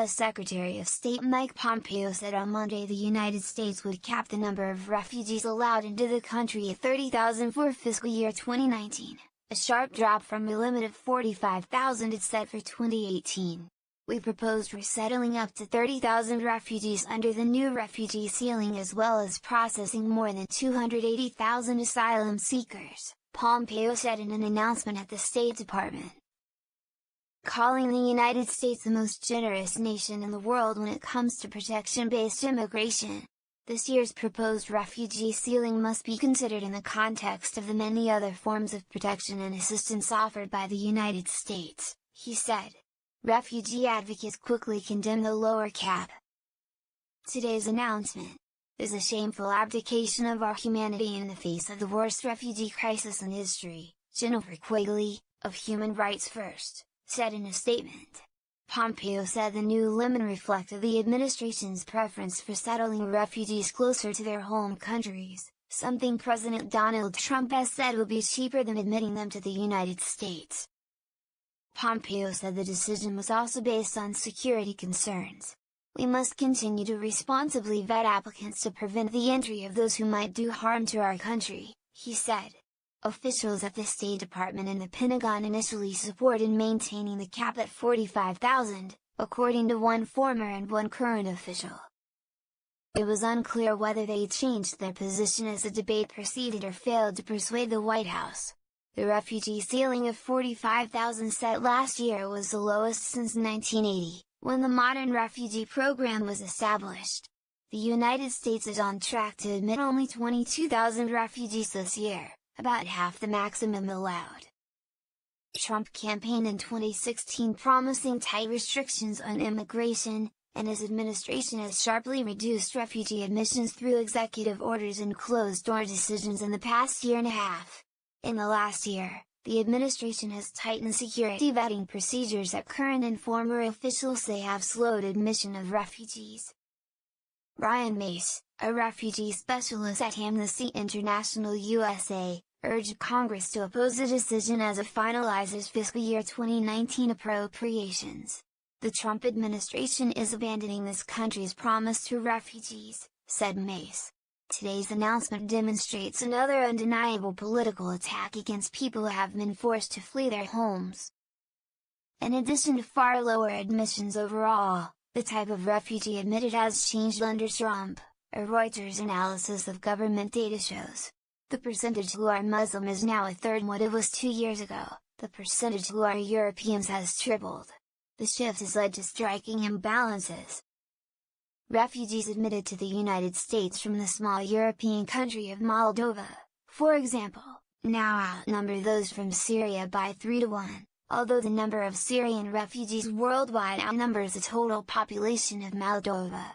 U.S. Secretary of State Mike Pompeo said on Monday the United States would cap the number of refugees allowed into the country at 30,000 for fiscal year 2019, a sharp drop from a limit of 45,000 it set for 2018. We proposed resettling up to 30,000 refugees under the new refugee ceiling as well as processing more than 280,000 asylum seekers, Pompeo said in an announcement at the State Department. Calling the United States the most generous nation in the world when it comes to protection-based immigration, this year's proposed refugee ceiling must be considered in the context of the many other forms of protection and assistance offered by the United States, he said. Refugee advocates quickly condemned the lower cap. Today's announcement is a shameful abdication of our humanity in the face of the worst refugee crisis in history, Jennifer Quigley, of Human Rights First, said in a statement. Pompeo said the new limit reflected the administration's preference for settling refugees closer to their home countries, something President Donald Trump has said will be cheaper than admitting them to the United States. Pompeo said the decision was also based on security concerns. We must continue to responsibly vet applicants to prevent the entry of those who might do harm to our country, he said. Officials at the State Department and the Pentagon initially supported maintaining the cap at 45,000, according to one former and one current official. It was unclear whether they changed their position as the debate proceeded or failed to persuade the White House. The refugee ceiling of 45,000 set last year was the lowest since 1980, when the modern refugee program was established. The United States is on track to admit only 22,000 refugees this year, about half the maximum allowed. Trump campaigned in 2016 promising tight restrictions on immigration, and his administration has sharply reduced refugee admissions through executive orders and closed-door decisions in the past year and a half. In the last year, the administration has tightened security vetting procedures that current and former officials say have slowed admission of refugees. Ryan Mace, a refugee specialist at Amnesty International USA, urged Congress to oppose the decision as it finalizes fiscal year 2019 appropriations. The Trump administration is abandoning this country's promise to refugees, said Mace. Today's announcement demonstrates another undeniable political attack against people who have been forced to flee their homes. In addition to far lower admissions overall, the type of refugee admitted has changed under Trump, a Reuters analysis of government data shows. The percentage who are Muslim is now a third what it was 2 years ago, the percentage who are Europeans has tripled. The shift has led to striking imbalances. Refugees admitted to the United States from the small European country of Moldova, for example, now outnumber those from Syria by 3 to 1, although the number of Syrian refugees worldwide outnumbers the total population of Moldova.